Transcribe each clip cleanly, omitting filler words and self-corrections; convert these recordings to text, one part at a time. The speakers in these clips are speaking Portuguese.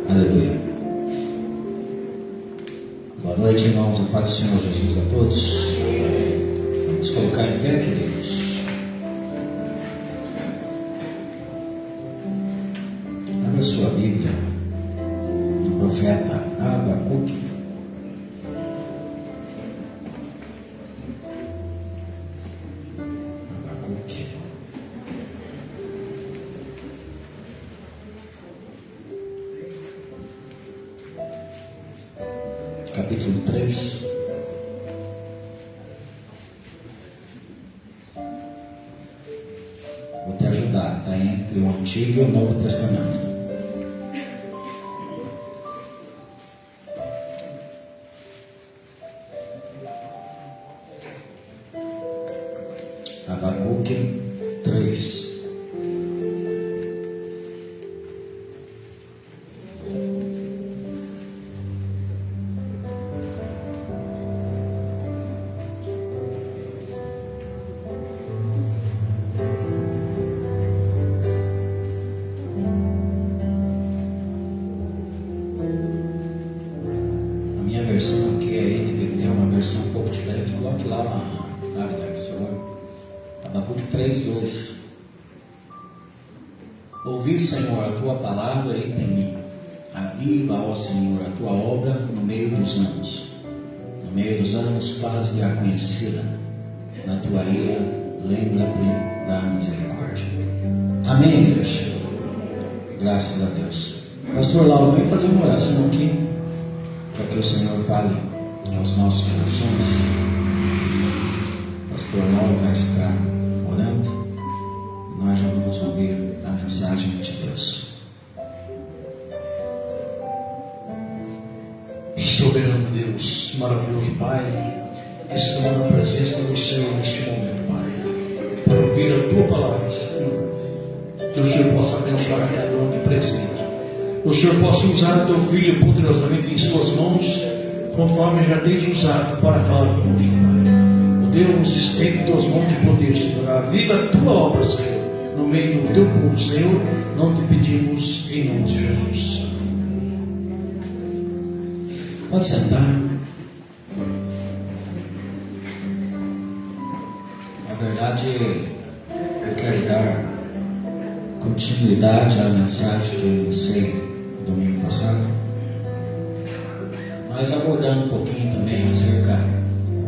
Aleluia. Boa noite, irmãos. A paz do Senhor Jesus a todos. Vamos colocar em pé, queridos. Abra sua Bíblia no profeta Abacuque. Capítulo 3. Vou te ajudar, está entre o Antigo e o Novo Testamento. Abacuque 3. A versão aqui é NVT, é uma versão um pouco diferente. Coloque lá na área do Senhor. Abacuque 3:2. Ouvi, Senhor, a tua palavra e temi. Aviva, ó Senhor, a tua obra no meio dos anos. No meio dos anos, faz-lhe-a conhecida. Na tua ira, lembra-te da misericórdia. Amém, igreja. Graças a Deus. Pastor Lauro, vem fazer uma oração aqui, para que o Senhor fale aos nossos corações. Pastor Lauro vai estar orando e nós já vamos ouvir a mensagem de Deus. Soberano Deus, maravilhoso Pai, que estamos na presença do Senhor neste momento, Pai, para ouvir a tua palavra, Senhor. Que o Senhor possa abençoar a cada um aqui presente. O Senhor possa usar o teu filho poderosamente em suas mãos, conforme já tens usado para falar conosco, Pai. O Deus, estende tuas mãos de poder, Senhor. Aviva a tua obra, Senhor, no meio do teu povo, Senhor. Não te pedimos em nome de Jesus. Pode sentar. Na verdade, eu quero dar continuidade à mensagem que eu iniciei domingo passado, mas abordando um pouquinho também acerca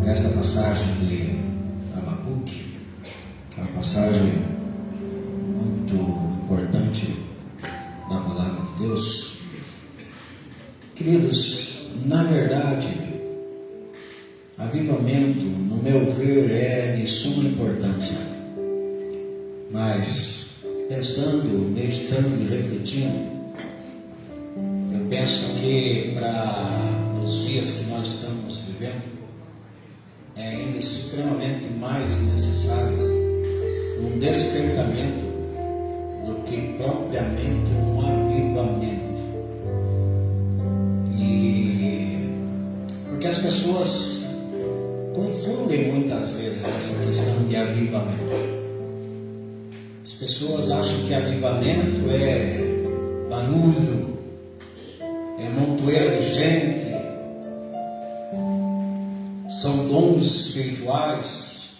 desta passagem de Abacuque, que é uma passagem muito importante da palavra de Deus. Queridos, na verdade, avivamento, no meu ver, é de suma importância, mas pensando, meditando e refletindo, eu penso que para os dias que nós estamos vivendo, é ainda extremamente mais necessário um despertamento do que propriamente um avivamento. Porque as pessoas confundem muitas vezes essa questão de avivamento. As pessoas acham que avivamento é barulho, é montoeira de gente, são dons espirituais.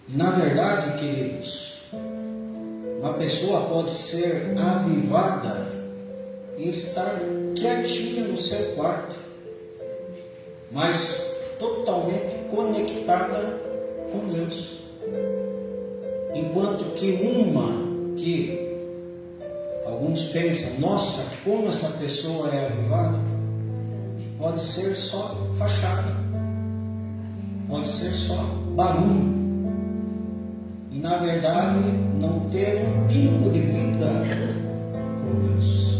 E na verdade, queridos, uma pessoa pode ser avivada e estar quietinha no seu quarto, mas totalmente conectada com Deus. Enquanto que alguns pensam, nossa, como essa pessoa é avivada, pode ser só fachada, pode ser só barulho, e na verdade não ter um pingo de vida com Deus.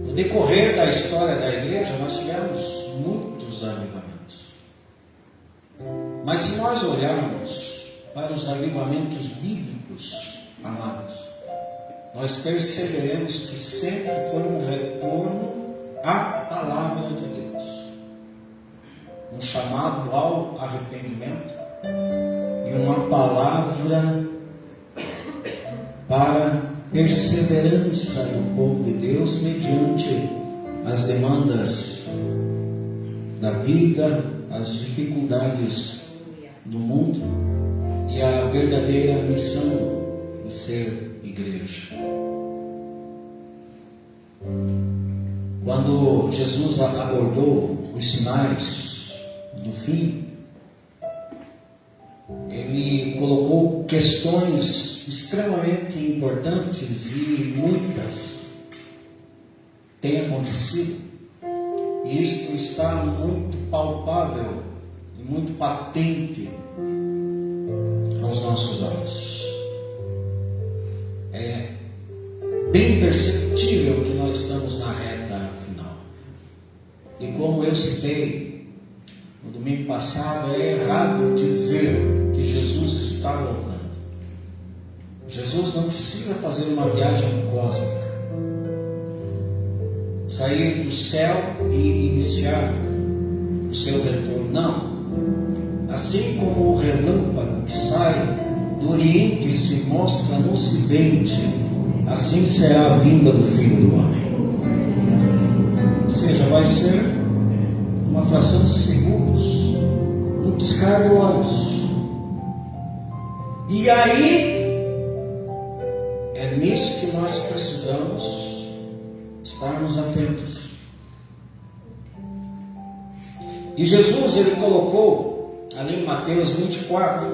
No decorrer da história da igreja, nós tivemos muitos avivamentos. Mas se nós olharmos para os avivamentos bíblicos, amados, nós perceberemos que sempre foi um retorno à palavra de Deus, um chamado ao arrependimento e uma palavra para perseverança do povo de Deus mediante as demandas da vida, as dificuldades do mundo e a verdadeira missão de ser igreja. Quando Jesus abordou os sinais do fim, ele colocou questões extremamente importantes e muitas têm acontecido. E isto está muito palpável e muito patente aos nossos olhos. É bem perceptível que nós estamos na reta final. E como eu citei no domingo passado, é errado dizer que Jesus está voltando. Jesus não precisa fazer uma viagem cósmica, sair do céu e iniciar o seu retorno. Não. Assim como o relâmpago que sai do Oriente e se mostra no Ocidente, assim será a vinda do Filho do Homem. Ou seja, vai ser uma fração de segundos, um piscar de olhos. E aí, é nisso que nós precisamos estarmos atentos. E Jesus, ele colocou ali em Mateus 24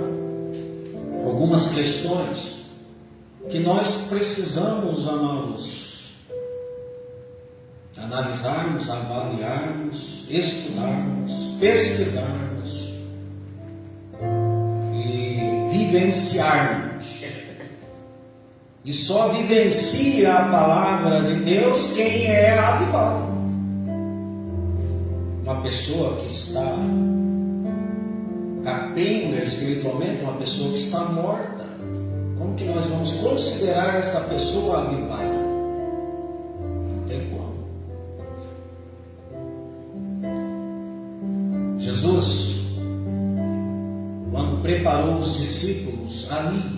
algumas questões que nós precisamos, amados, analisarmos, avaliarmos, estudarmos, pesquisarmos e vivenciarmos. E só vivencia a palavra de Deus quem é avivado. Uma pessoa que está capenga espiritualmente, uma pessoa que está morta, como que nós vamos considerar esta pessoa avivada? Não tem como. Jesus, quando preparou os discípulos ali,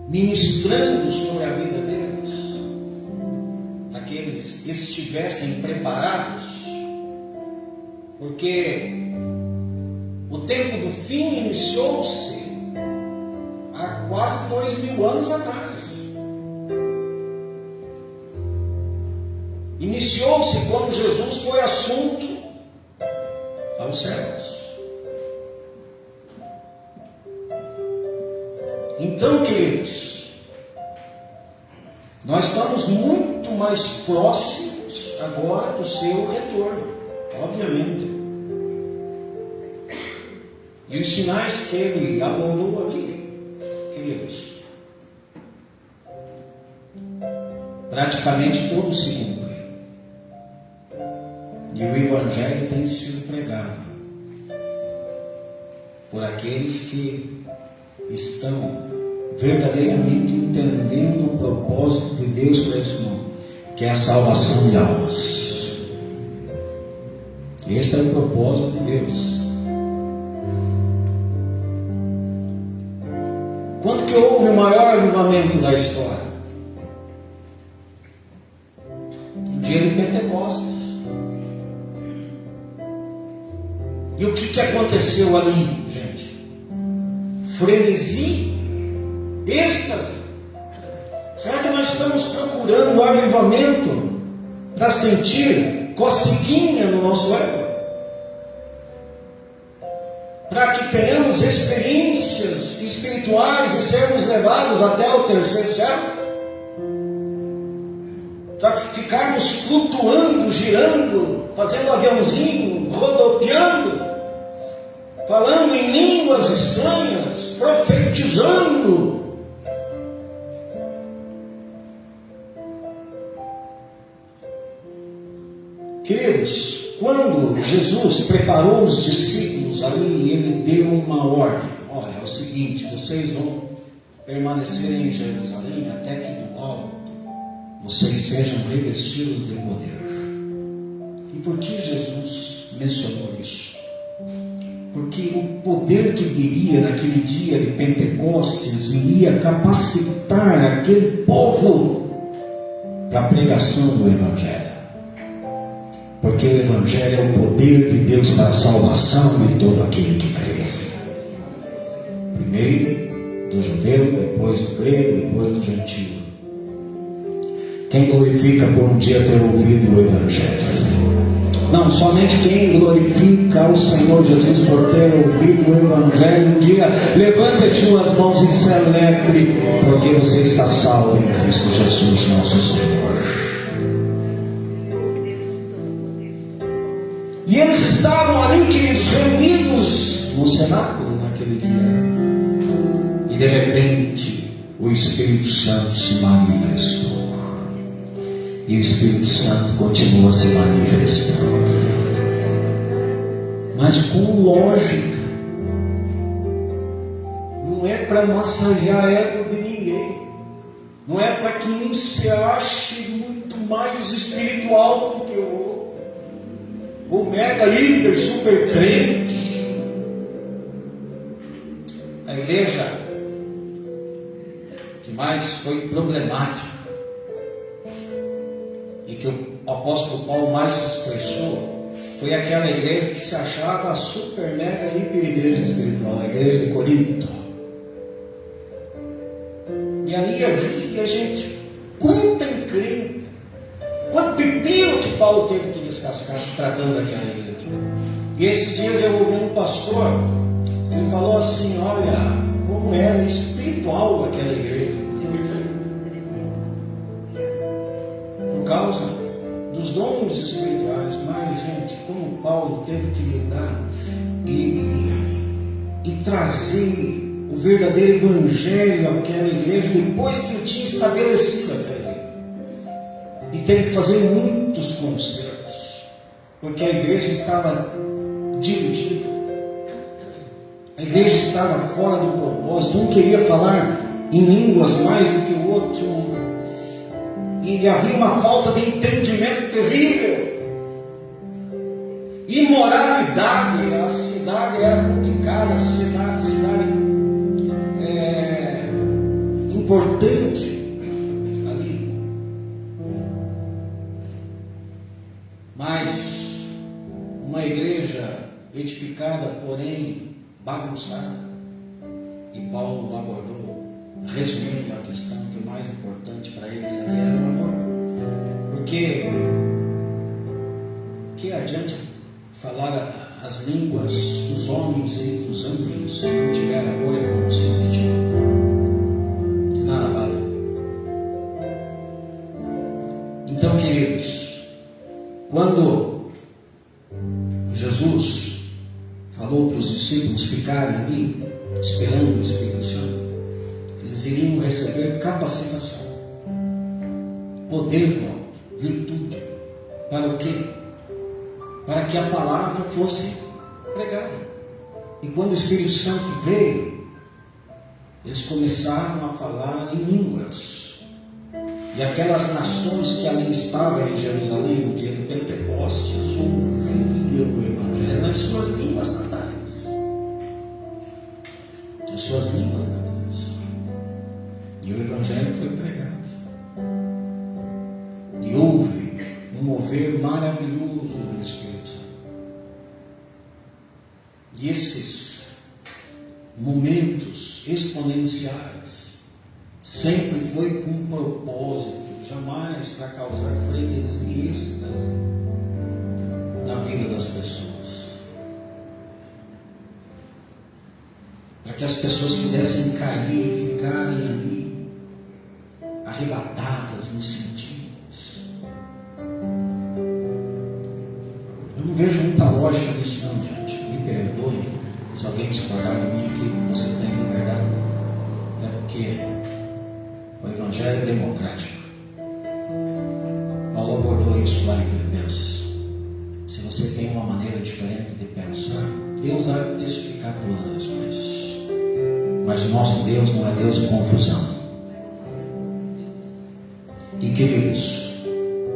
ministrando sobre a vida deles, para que eles estivessem preparados, porque o tempo do fim iniciou-se há quase 2000 anos atrás. Iniciou-se quando Jesus foi assunto aos céus. Então, queridos, nós estamos muito mais próximos agora do seu retorno, obviamente. E os sinais que ele abordou ali, queridos, praticamente todos se cumprem. E o Evangelho tem sido pregado por aqueles que estão verdadeiramente entendendo o propósito de Deus para esse mundo, que é a salvação de almas. Este é o propósito de Deus. Quando que houve o maior avivamento da história? O dia de Pentecostes. E o que aconteceu ali, gente? Frenesi, êxtase. Será que nós estamos procurando o avivamento para sentir coceguinha no nosso ego? Para que tenhamos experiências espirituais e sermos levados até o terceiro céu? Para ficarmos flutuando, girando, fazendo aviãozinho, rodopiando, falando em línguas estranhas, profetizando? Queridos, quando Jesus preparou os discípulos ali, ele deu uma ordem: olha, é o seguinte, vocês vão permanecer em Jerusalém até que do alto vocês sejam revestidos de poder. E por que Jesus mencionou isso? Porque o poder que viria naquele dia de Pentecostes iria capacitar aquele povo para a pregação do Evangelho. Porque o Evangelho é o poder de Deus para a salvação de todo aquele que crê. Primeiro do judeu, depois do grego, depois do gentio. Quem glorifica por um dia ter ouvido o Evangelho? Não, somente quem glorifica ao Senhor Jesus por ter ouvido o Evangelho um dia, levante as suas mãos e celebre, porque você está salvo em Cristo Jesus, nosso Senhor. E eles estavam ali, queridos, reunidos no cenáculo naquele dia. E de repente, o Espírito Santo se manifestou. E o Espírito Santo continua se manifestando. Mas com lógica. Não é para massagear a ego de ninguém. Não é para que um se ache muito mais espiritual do que o outro. O mega, hiper, super crente. A igreja que mais foi problemática e que o apóstolo Paulo mais se expressou foi aquela igreja que se achava a super, mega, hiper igreja espiritual, a igreja de Corinto. E ali havia, gente, quanta encrenca, quanto pepino que Paulo teve que descascar se tratando daquela igreja. E esses dias eu ouvi um pastor, ele falou assim: olha como era espiritual aquela igreja, por causa dos dons espirituais. Mas, gente, como Paulo teve que lidar e trazer o verdadeiro evangelho àquela igreja depois que ele tinha estabelecido aquela igreja, e teve que fazer muitos concertos, porque a igreja estava dividida, a igreja estava fora do propósito. Um queria falar em línguas mais do que o outro, e havia uma falta de entendimento terrível. Imoralidade, a cidade era complicada, a cidade importante ali. Mas uma igreja edificada, porém bagunçada. E Paulo abordou, resumindo a questão, que o mais importante para eles ali era o amor. Porque que adianta falar as línguas dos homens e dos anjos se não tiver amor? É como se não tiver. Nada vale. Então, queridos, quando Jesus falou para os discípulos ficarem ali esperando o Espírito Santo, eles iriam receber capacitação, poder do alto, virtude. Para o quê? Para que a palavra fosse pregada. E quando o Espírito Santo veio, eles começaram a falar em línguas. E aquelas nações que ali estavam em Jerusalém no dia de Pentecostes ouviram o Evangelho nas suas línguas natais. Nas suas línguas natais. E o Evangelho foi pregado. E houve um mover maravilhoso do Espírito Santo. E esses momentos exponenciais sempre foi com um propósito, jamais para causar frenesia na vida das pessoas, para que as pessoas pudessem cair e ficarem ali arrebatadas nos sentidos. Eu não vejo muita lógica nisso não, gente. Me perdoe se alguém discordar de mim aqui. Você tem liberdade, é porque o Evangelho é democrático. Paulo abordou isso lá em Filipenses. Se você tem uma maneira diferente de pensar, Deus há de testificar todas as coisas. Mas o nosso Deus não é Deus de confusão. E queridos,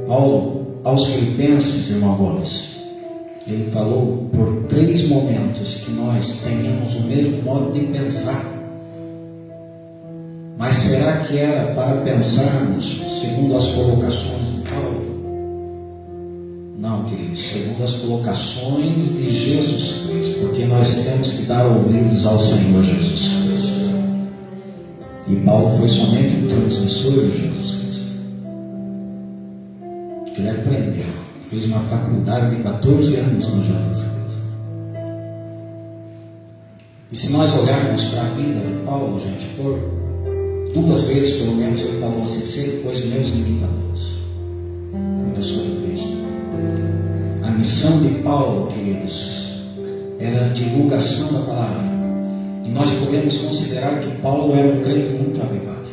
Paulo aos Filipenses, irmão Gomes, Ele falou por 3 momentos que nós tenhamos o mesmo modo de pensar. Mas será que era para pensarmos segundo as colocações de Paulo? Não, queridos, segundo as colocações de Jesus Cristo, porque nós temos que dar ouvidos ao Senhor Jesus Cristo. E Paulo foi somente um transmissor de Jesus Cristo. Ele aprendeu, fez uma faculdade de 14 anos com Jesus Cristo. E se nós olharmos para a vida de Paulo, gente, por 2 vezes pelo menos ele falou assim: sede pois meus imitadores, como eu sou de Cristo. A missão de Paulo, queridos, era a divulgação da palavra. E nós podemos considerar que Paulo era um crente muito avivado.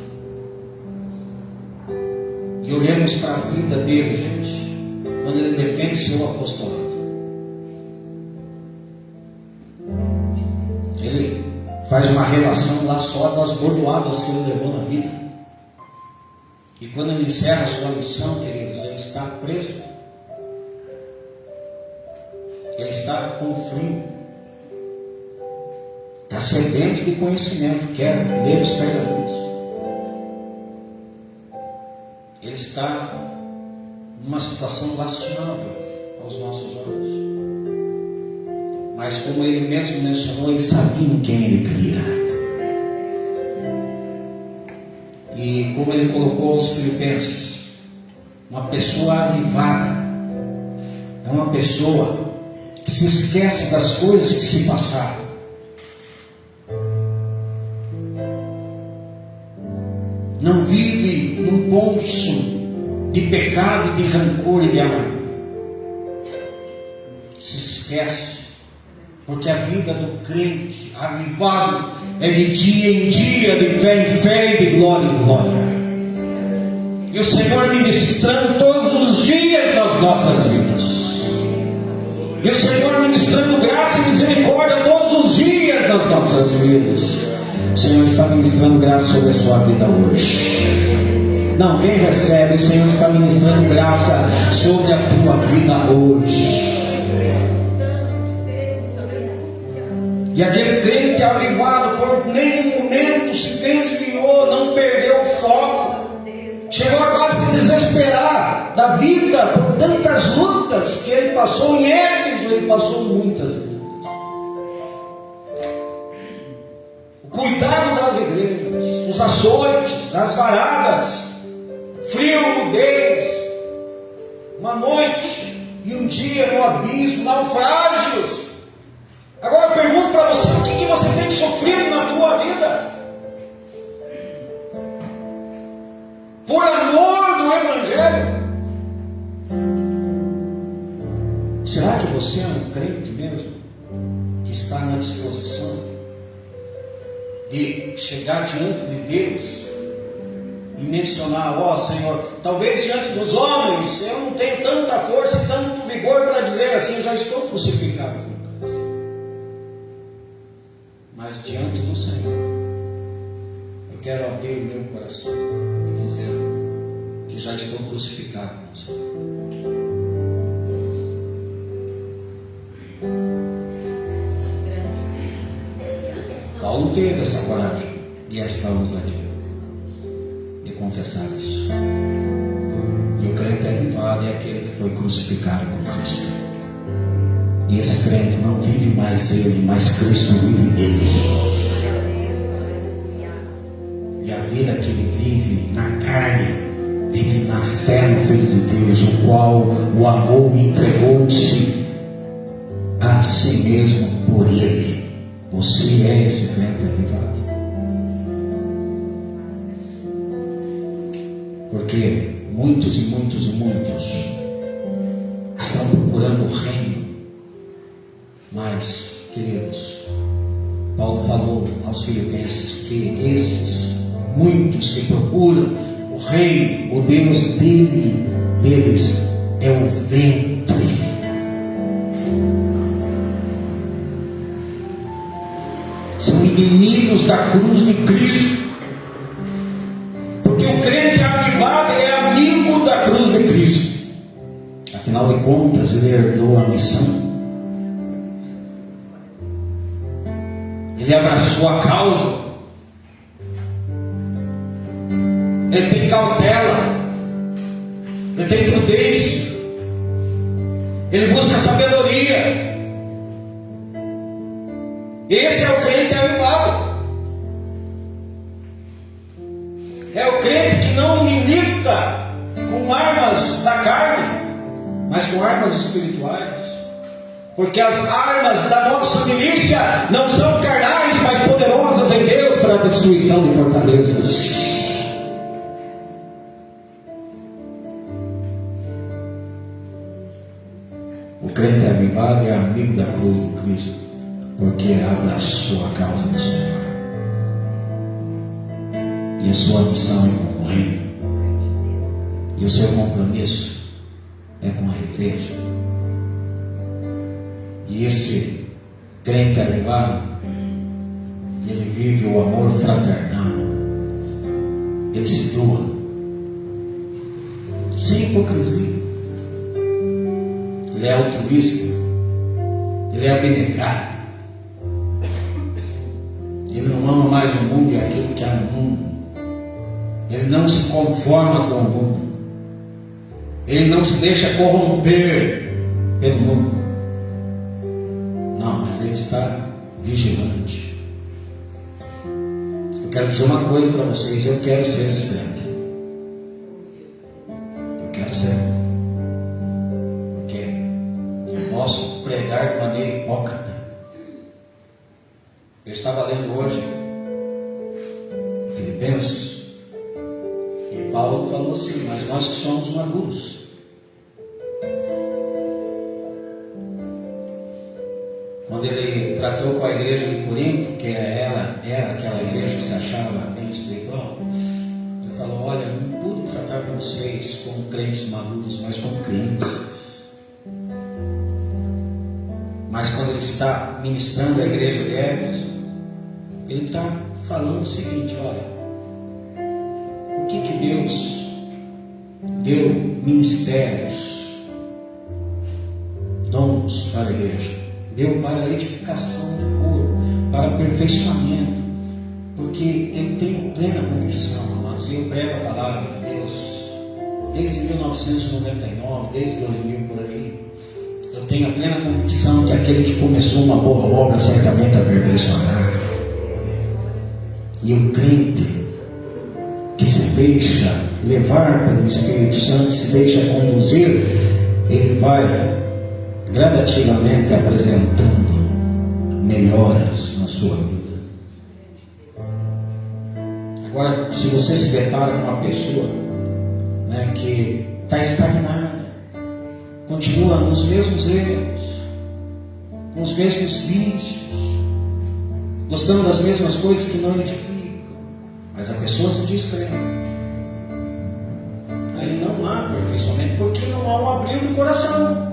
E olhemos para a vida dele, gente, quando ele defende seu apostolado. Ele faz uma relação lá só das bordoadas que ele levou na vida. E quando ele encerra a sua missão, queridos, ele está preso. Ele está com frio. Está sedento de conhecimento, quer ler os pergaminhos. Ele está numa situação lastimável aos nossos olhos. Mas como ele mesmo mencionou, ele sabia em quem ele cria. E como ele colocou aos Filipenses, uma pessoa avivada é uma pessoa que se esquece das coisas que se passaram. Não vive num poço de pecado, de rancor e de amargura. Se esquece, porque a vida do crente avivado é de dia em dia, de fé em fé e de glória em glória. E o Senhor ministrando todos os dias nas nossas vidas. E o Senhor ministrando graça e misericórdia todos os dias nas nossas vidas. O Senhor está ministrando graça sobre a sua vida hoje. Não, quem recebe, o Senhor está ministrando graça sobre a tua vida hoje. E aquele crente avivado por nenhum momento se desviou, não perdeu o foco. Chegou a quase se desesperar da vida por tantas lutas que ele passou em Éfeso. Ele passou muitas lutas. O cuidado das igrejas, os açoites, as varadas, frio, nudez, uma noite e um dia no abismo, naufrágios. Agora eu pergunto para você, o que você tem sofrido na tua vida? Por amor do Evangelho? Será que você é um crente mesmo? Que está na disposição de chegar diante de Deus e mencionar: ó Senhor, talvez diante dos homens eu não tenho tanta força e tanto vigor para dizer assim: eu já estou crucificado com Cristo. Mas diante do Senhor eu quero abrir o meu coração e dizer que já estou crucificado com o Senhor. Paulo teve essa coragem e esta ousadia de confessar isso. E o crente avivado é aquele que foi crucificado com Cristo. E esse crente não vive mais ele, mas Cristo vive nele. E a vida que ele vive na carne, vive na fé no Filho de Deus, o qual o amou e entregou-se a si mesmo por ele. Você é esse crente avivado. Porque muitos estão procurando o reino. Mas, queridos, Paulo falou aos Filipenses que esses, muitos que procuram o reino, o Deus deles é o ventre. São inimigos da cruz de Cristo. Porque o crente avivado é amigo da cruz de Cristo. Afinal de contas, ele herdou a missão Ele abraçou a causa. Ele tem cautela. Ele tem prudência. Ele busca sabedoria. Esse é o crente avivado. É o crente que não milita com armas da carne, mas com armas espirituais. Porque as armas da nossa milícia não são carnais, mas poderosas em Deus para a destruição de fortalezas. O crente avivado é amigo da cruz de Cristo, porque abraçou a causa do Senhor. E a sua missão é com o reino. E o seu compromisso é com a igreja. E esse crente avivado, ele vive o amor fraternal. Ele se doa, sem hipocrisia. Ele é altruísta. Ele é abnegado. Ele não ama mais o mundo e aquilo que há no mundo. Ele não se conforma com o mundo. Ele não se deixa corromper pelo mundo. Não, mas ele está vigilante. Eu quero dizer uma coisa para vocês. Eu quero ser esse crente. Eu quero ser. Porque eu posso pregar de maneira hipócrita. Eu estava lendo hoje Filipenses. E Paulo falou assim: mas nós que somos maduros, quando ele tratou com a igreja de Corinto, que ela era aquela igreja que se achava bem espiritual, ele falou: olha, eu não pude tratar com vocês como crentes maduros, mas como crianças. Mas quando ele está ministrando a igreja de Éfeso, ele está falando o seguinte: olha, o que Deus deu ministérios, dons para a igreja? Deu para a edificação do corpo, para aperfeiçoamento, porque eu tenho plena convicção, amados, eu prego a palavra de Deus desde 1999, desde 2000 por aí. Eu tenho a plena convicção que aquele que começou uma boa obra certamente aperfeiçoará. E o crente que se deixa levar pelo Espírito Santo, se deixa conduzir, ele vai gradativamente apresentando melhoras na sua vida. Agora, se você se depara com uma pessoa, né, que está estagnada, continua nos mesmos erros, com os mesmos vícios, gostando das mesmas coisas que não edificam, mas a pessoa se diz crente, aí não há aperfeiçoamento, porque não há um abrir do coração.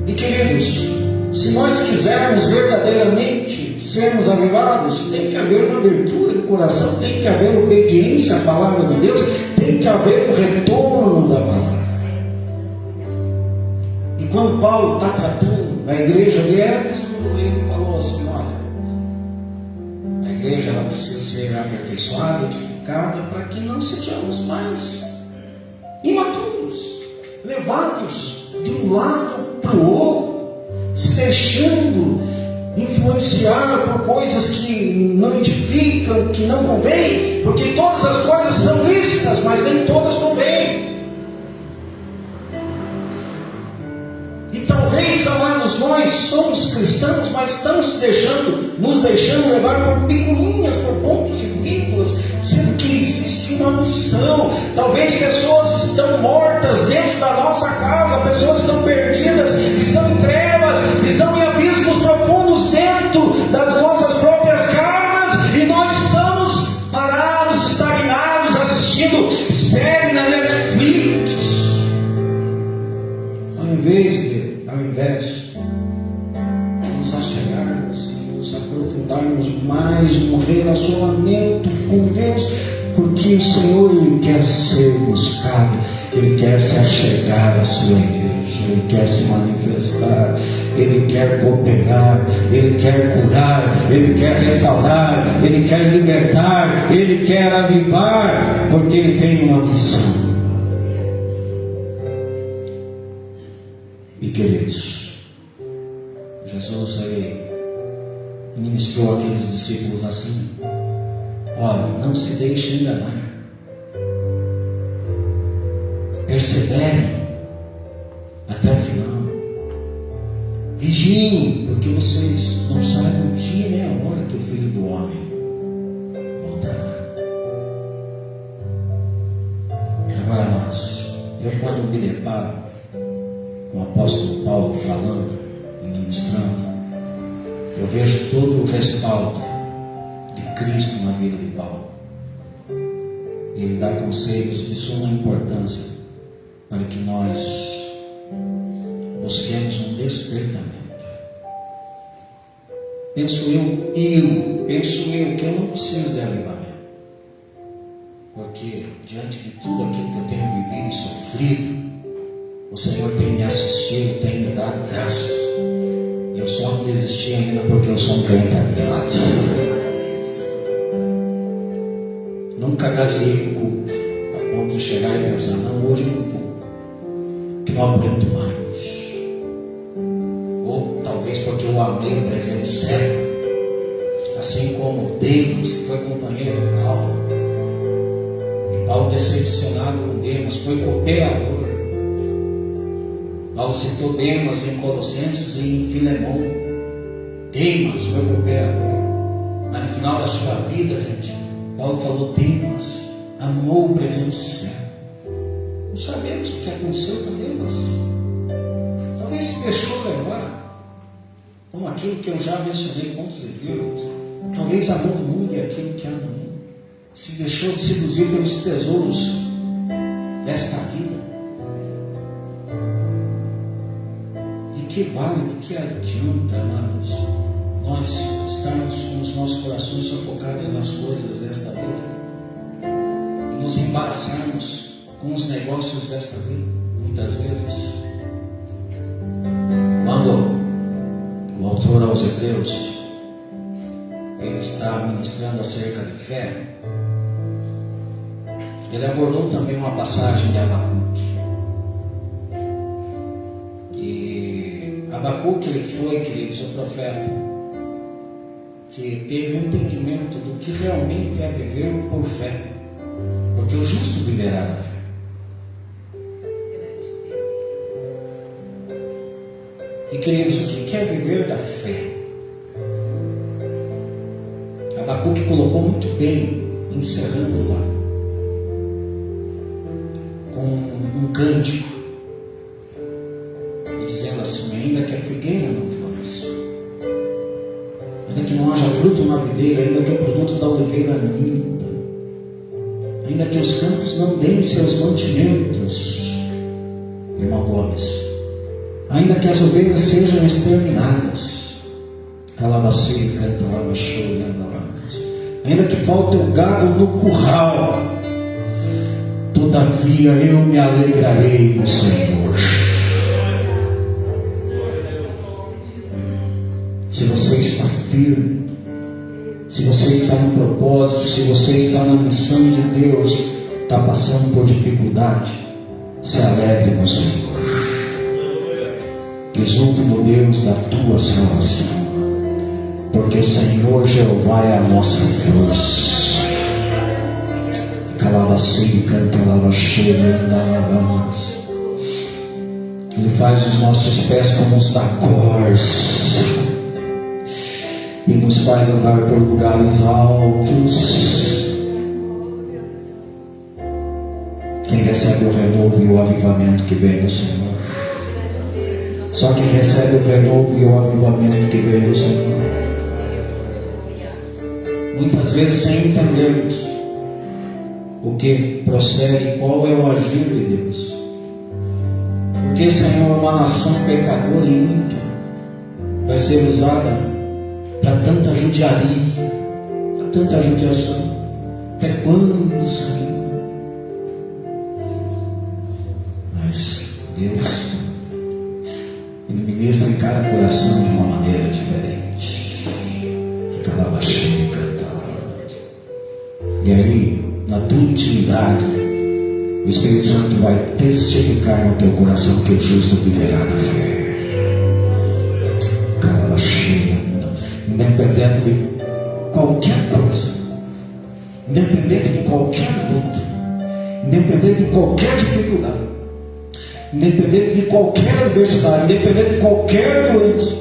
E queridos, se nós quisermos verdadeiramente sermos avivados, tem que haver uma abertura do coração, tem que haver obediência à palavra de Deus, tem que haver o retorno da palavra. E quando Paulo está tratando da igreja de Éfeso, ele falou assim: olha, a igreja ela precisa ser aperfeiçoada, edificada, para que não sejamos mais imaturos, levados de um lado para o outro, se deixando influenciar por coisas que não edificam, que não convêm, porque todas as coisas são lícitas, mas nem todas convêm. E talvez, amados, nós somos cristãos, mas estamos nos deixando levar por picuinhas, por pontos e vírgulas, sendo que existe uma missão. Talvez pessoas estão mortas dentro da nossa casa, pessoas estão perdidas, estão em trevas, estão em abismos profundos dentro das nossas próprias casas, e nós estamos parados, estagnados, assistindo série na Netflix, ao invés de nos achegarmos e nos aprofundarmos mais no relacionamento com Deus, porque o Senhor, Ele quer ser buscado, Ele quer se achegar à sua igreja. Ele quer se manifestar, Ele quer cooperar, Ele quer curar, Ele quer restaurar, Ele quer libertar, Ele quer avivar, porque Ele tem uma missão. E queridos, Jesus ministrou aqueles discípulos assim: olha, não se deixe enganar, perseverem até o final, vigiem, porque vocês não sabem o dia nem a hora que o Filho do Homem voltará. Agora eu quando me deparo com o apóstolo Paulo falando e ministrando, eu vejo todo o respaldo de Cristo na vida de Paulo. Ele dá conselhos de suma importância para que nós busquemos um despertamento. Penso eu que eu não preciso de avivamento, porque diante de tudo aquilo que eu tenho vivido e sofrido, o Senhor tem me assistido, tem me dado graças. Eu só não desisti ainda porque eu sou um crente avivado. Nunca gazeei no culto a ponto de chegar e pensar: não, hoje eu não vou, que não aguento mais. Ou talvez porque eu amei o presente certo, assim como Demas, que foi companheiro de Paulo. E Paulo, decepcionado com Demas, foi cooperador. Paulo citou Demas em Colossenses e em Filemão. Demas foi cooperador, mas no final da sua vida, gente, Paulo falou: Demas amou o presente certo. Não sabemos o que aconteceu com Demas. Talvez se deixou levar, como aquilo que eu já mencionei, pontos e vírgulas. Talvez amou o mundo e aquilo que há no mundo. Se deixou seduzir pelos tesouros desta vida. De que vale, de que adianta, amados, nós estarmos com os nossos corações sufocados nas coisas desta vida e nos embaraçarmos com os negócios desta vida? Muitas vezes, quando o autor aos Hebreus ele está ministrando acerca de fé, ele abordou também uma passagem de Abacuque. E Abacuque, ele foi, queridos, o profeta que teve um entendimento do que realmente é viver por fé, porque o justo viverá da fé. E queridos, o que é viver da fé? Abacuque colocou muito bem, encerrando lá, com um cântico, dizendo assim: ainda que a figueira não floresça, ainda que não haja fruto na videira, ainda que o produto da oliveira minta, ainda que os campos não deem seus mantimentos, irmão Gomes, ainda que as ovelhas sejam exterminadas, calabaceiro, canta, lava, chorando, ainda que falte o gado no curral, todavia eu me alegrarei no Senhor. Se você está firme, se você está no propósito, se você está na missão de Deus, está passando por dificuldade, se alegre no Senhor. Exulte no Deus da tua salvação, porque o Senhor Jeová é a nossa força. Calabacim, canta, lava, cheia, lava. Ele faz os nossos pés como os da corça e nos faz andar por lugares altos. Quem recebe o renovo e o avivamento que vem do Senhor. Só quem recebe o renovo e o avivamento que vem do Senhor. Muitas vezes sem entendermos o que procede e qual é o agir de Deus. Porque, Senhor, uma nação pecadora e ímpia vai ser usada para tanta judiaria, para tanta judiação. Até quando, Senhor? Mas Deus ministra em cada coração de uma maneira diferente. Cada cheia e cantar. E aí, na tua intimidade, o Espírito Santo vai testificar no teu coração que o justo viverá na fé. Cada cheia, independente de qualquer coisa, independente de qualquer luta, independente de qualquer dificuldade, independente de qualquer adversidade, independente de qualquer doença,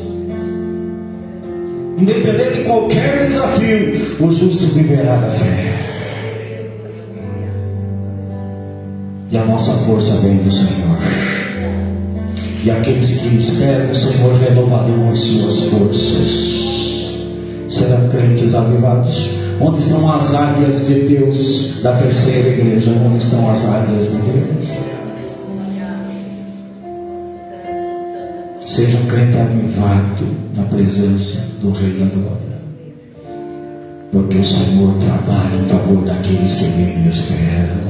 independente de qualquer desafio, o justo viverá da fé. E a nossa força vem do Senhor. E aqueles que esperam no Senhor renovarão as suas forças. Serão crentes avivados. Onde estão as águias de Deus da terceira igreja? Onde estão as águias de Deus? Seja um crente avivado na presença do Rei da Glória. Porque o Senhor trabalha em favor daqueles que nele esperam.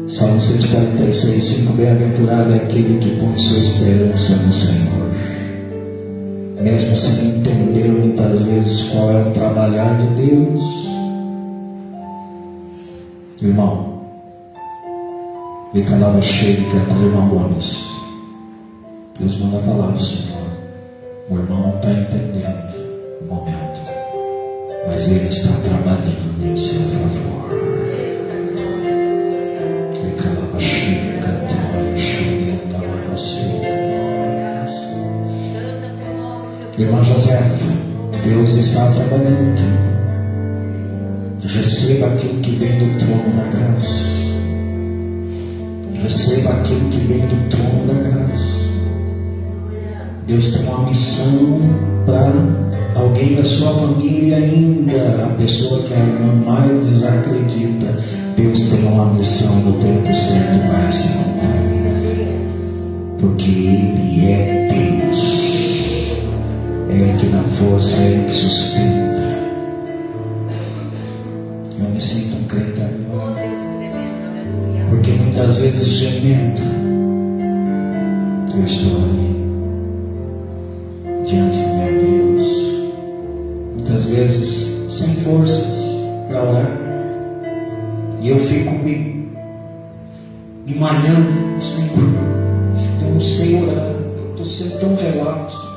Salmo 146, 5. Bem-aventurado é aquele que põe sua esperança no Senhor. Mesmo sem entender muitas vezes qual é o trabalhar de Deus. Irmão, me calava cheio de cantar, irmão Gomes. Deus manda falar do Senhor. O irmão não está entendendo o momento, mas Ele está trabalhando em seu favor. Irmã Josefa, Deus está trabalhando. Receba aquilo que vem do trono da graça. Receba aquilo que vem do trono da graça. Deus tem uma missão para alguém da sua família ainda. A pessoa que a irmã mais desacredita, Deus tem uma missão no tempo certo para se cumprir. Porque Ele é Deus. É Ele que dá força, é Ele que sustenta. Eu me sinto um crente agora, porque muitas vezes gemendo, eu estou ali diante do meu Deus, muitas vezes sem forças para orar, e eu fico me malhando. Senhor, eu não sei orar, eu estou sendo tão relapso.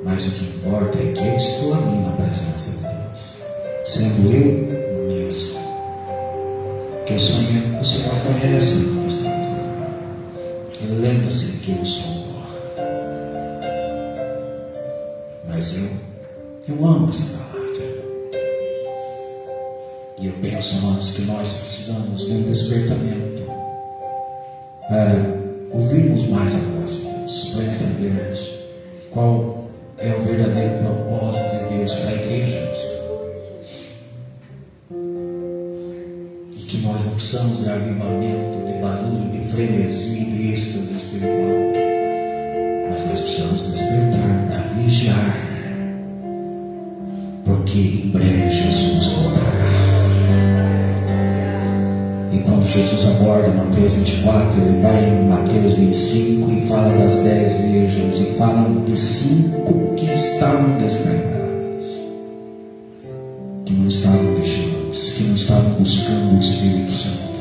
Mas o que importa é que eu estou ali na presença de Deus, sendo eu mesmo. Que o Senhor conhece a minha estrutura. Ele lembra-se que eu sou pó. Mas eu amo essa palavra. E eu penso, amados, que nós precisamos de um despertamento para ouvirmos mais a voz de Deus, para entendermos qual é o verdadeiro propósito de Deus para a igreja. E que nós não precisamos de avivamento, de barulho, de frenesi, de êxtase espiritual. Mas nós precisamos despertar, para vigiar. Porque em breve Jesus voltará. E quando Jesus aborda Mateus 24, ele vai em Mateus 25 e fala das 10 virgens, e fala de 5 que estavam despreparadas, que não estavam vigilantes, que não estavam buscando o Espírito Santo.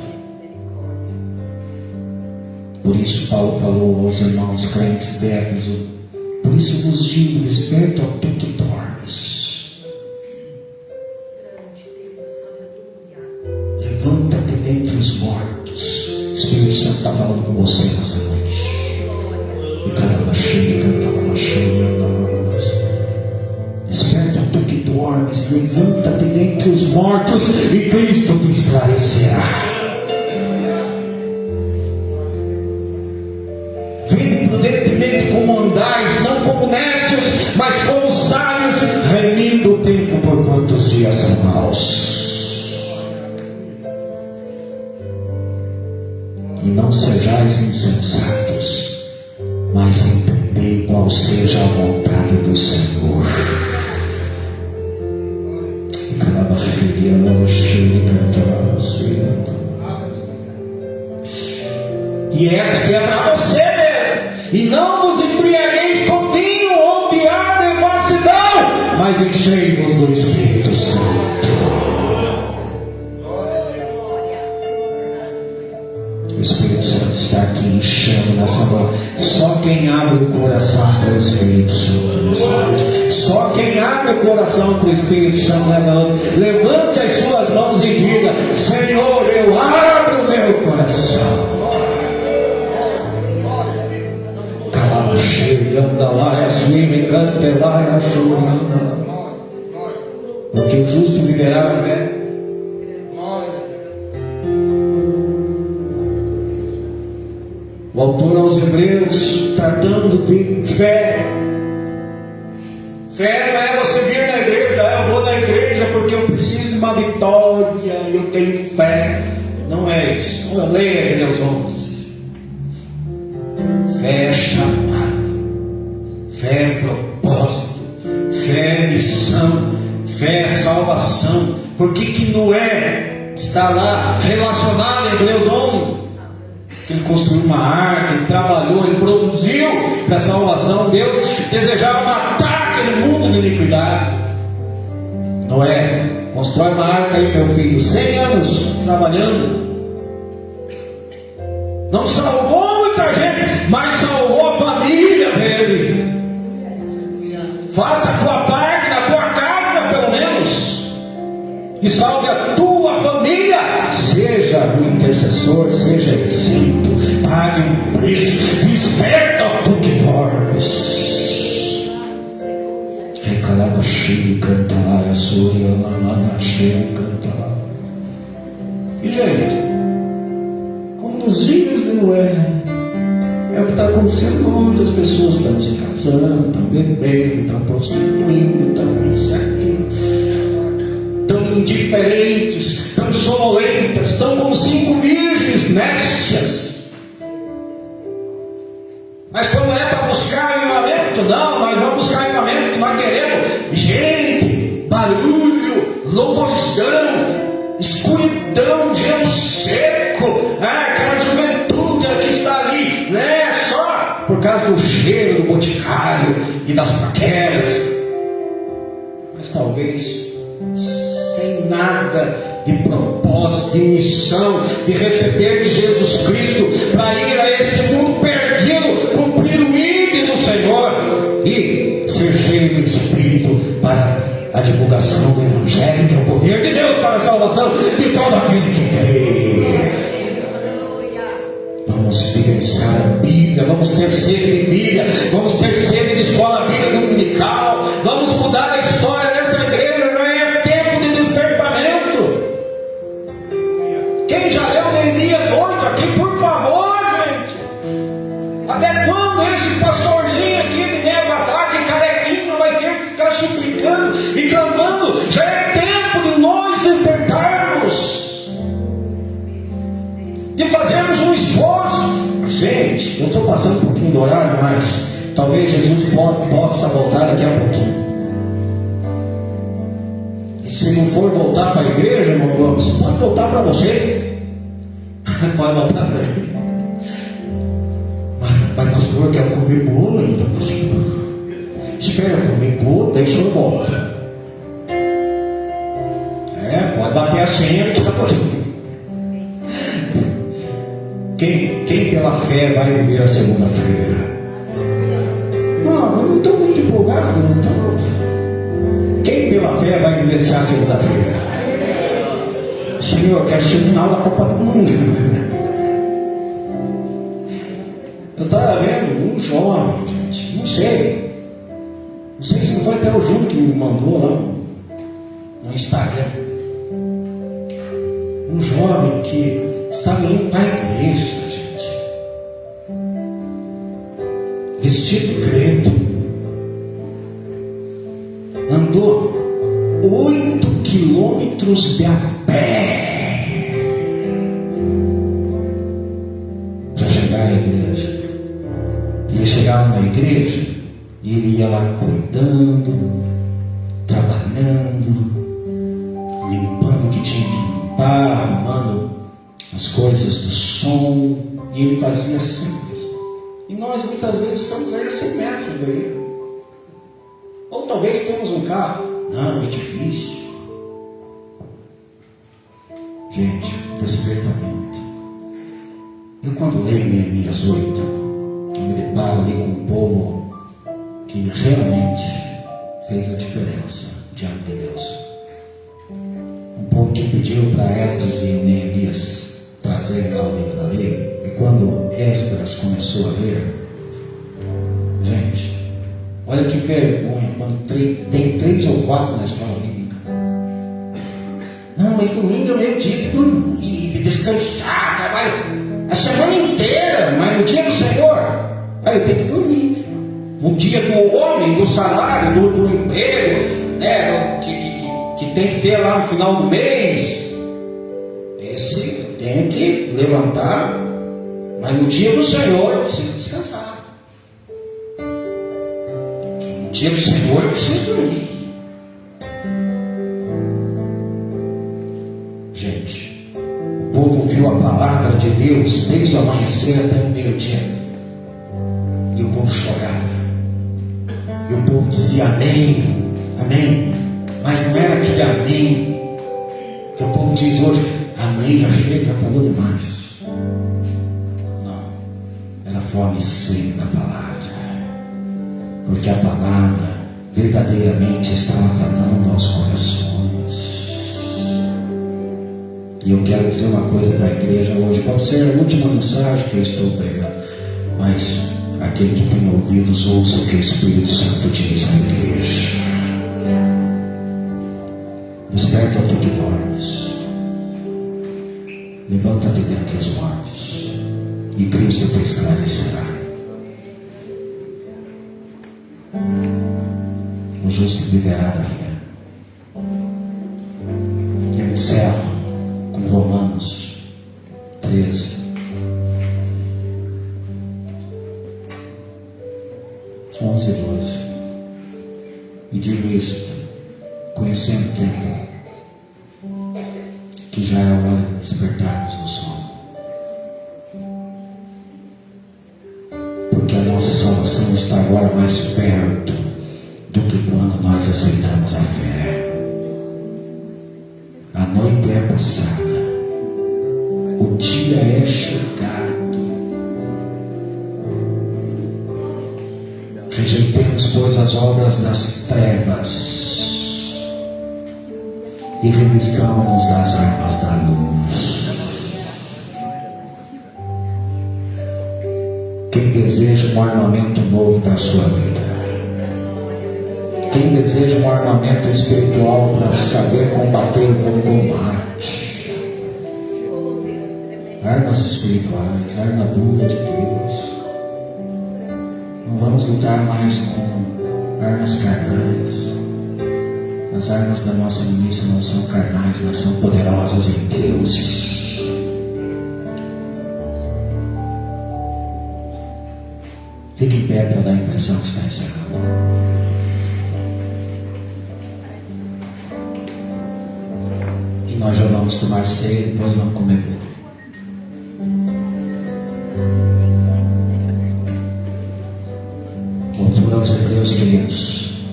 Por isso Paulo falou aos irmãos crentes de Éfeso: por isso vos digo, desperta, ó tu que dormes. Levanta-te dentre os mortos. O Espírito Santo está falando com você nessa noite. E caramba, cheia, cantava cheia, desperta tu que dormes, levanta-te dentre os mortos e Cristo te esclarecerá. Vinde prudentemente como andais, não como nécios, mas como sábios, remindo o tempo, por quantos dias são maus. E não sejais insensatos, mas entendei qual seja a vontade do Senhor. E essa aqui é para você mesmo. E não vos embriagueis com vinho, onde há devassidão, mas enchei-vos do Espírito Santo. O Espírito Santo está aqui enchendo nessa noite. Só quem abre o coração para o Espírito Santo nessa noite. Só quem abre o coração para o Espírito Santo nessa noite. Levante as suas mãos e diga: Senhor, eu abro o meu coração. Porque o justo viverá a fé. O autor aos Hebreus, tratando de fé. Fé não é você vir na igreja, eu vou na igreja porque eu preciso de uma vitória, eu tenho fé. Não é isso. Leia Hebreus 11. Fé é chamado, fé é propósito, fé é missão, fé é salvação. Por que Noé está lá relacionado em Hebreus 11? Ele construiu uma arca, ele trabalhou, ele produziu para a salvação. Deus desejava matar aquele mundo de iniquidade. Noé, constrói uma arca aí, meu filho. 100 anos trabalhando. Não salvou muita gente, mas salvou a família dele. Faça a tua parte na tua casa, pelo menos, e salve a tua família. Seja o intercessor, seja exemplo, pague um preço, desperta tu que dormes. Recalava cheio, cantar, a suriana cheio, cantar. E gente, como nos dias de Noé, é o que está acontecendo hoje. As pessoas estão se casando, estão bebendo, estão prostituindo, estão isso aqui, tão indiferentes, tão sonolentas, tão como 5 virgens nécias. Mas quando é para buscar avivamento, não, nós vamos buscar avivamento, nós queremos gente, barulho, louvorzão, escuridão, gelo seco, aquela juventude que está ali, né? Só por causa do cheiro do boticário e das paqueras. Mas talvez sem nada de propósito, de missão, de receber de Jesus Cristo para ir a este mundo perdido, cumprir o ID do Senhor e ser cheio do Espírito para a divulgação do Evangelho, que é o poder de Deus para a salvação de todo aquele que crê. Vamos vivenciar a Bíblia, vamos ter sede de Bíblia, vamos ter sede de escola bíblica dominical, vamos mudar a história dessa igreja. Não é tempo de despertamento. Quem já leu Neemias 8 aqui, por favor, gente? Até quando esse pastorzinho aqui de meia bataca e carequinho não vai ter que ficar suplicando e clamando? Já é tempo de nós despertarmos, de fazermos um esforço. Gente, eu estou passando um pouquinho do horário, mas talvez Jesus possa voltar daqui a pouquinho. E se não for voltar para a igreja, irmão Gomes, pode voltar para você. Pode voltar para ele. Mas pastor, eu quero comer bolo ainda, pastor. Espera comer bolo, daí o senhor volta. Pode bater a senha que está podendo. Quem pela fé vai viver a segunda-feira? Não, eu não estou muito empolgado. Não estou. Quem pela fé vai vivenciar a segunda-feira? Senhor, quero ser o final da Copa do Mundo. Eu estava vendo um jovem, gente, não sei se não foi até o Júlio que me mandou lá no Instagram. Um jovem que estava indo para a igreja, gente, vestido de crente, andou 8 quilômetros de a pé para chegar à igreja. Ele chegava na igreja e ele ia lá cuidando, trabalhando, limpando o que tinha que limpar, arrumando as coisas do som, e ele fazia assim mesmo. E nós muitas vezes estamos aí a 100 metros daí. Ou talvez temos um carro. Não, é difícil. Gente, despertamento. Eu quando leio Neemias 8, eu me deparo ali com um povo que realmente fez a diferença diante de Deus. Um povo que pediu para Esdras e Neemias trazerem lá o livro da lei. E quando Esdras começou a ler, gente, olha que vergonha quando tem 3 ou 4 na escola bíblica. Não, mas domingo é meu dia de dormir, de descansar, trabalho a semana inteira, mas no dia do Senhor, aí eu tenho que dormir. No dia do homem, do salário, do emprego, né, que tem que ter lá no final do mês, esse eu tenho que levantar, mas no dia do Senhor eu preciso descansar. No dia do Senhor eu preciso dormir. Gente, o povo ouviu a palavra de Deus desde o amanhecer até o meio-dia, e o povo chorava, e o povo dizia amém, amém. Mas não era aquele amém que o povo diz hoje, amém, já chega, já falou demais. Não, era fome e sede da palavra, porque a palavra verdadeiramente estava falando aos corações. E eu quero dizer uma coisa para a igreja hoje, pode ser a última mensagem que eu estou pregando, mas aquele que tem ouvidos, ouça o que o Espírito Santo diz à igreja. Desperta tu que dormes, levanta-te dentre os mortos, e Cristo te esclarecerá. O justo viverá da fé. Eu encerro com Romanos 13, 11 e 12, e digo isto, conhecendo o tempo, que já é hora de despertarmos do sono, porque a nossa salvação está agora mais perto do que quando nós aceitamos a fé. A noite é passada, o dia é chegado. Rejeitemos, pois, as obras das trevas e revistamos-nos das armas da luz. Quem deseja um armamento novo para a sua vida, quem deseja um armamento espiritual para saber combater o bom combate, armas espirituais, armadura de Deus. Não vamos lutar mais com armas carnais. As armas da nossa milícia não são carnais, mas são poderosas em Deus. Fique em pé para dar a impressão que está encerrado. E nós já vamos tomar ceia e depois vamos comer bolo. Autor aos Hebreus, queridos,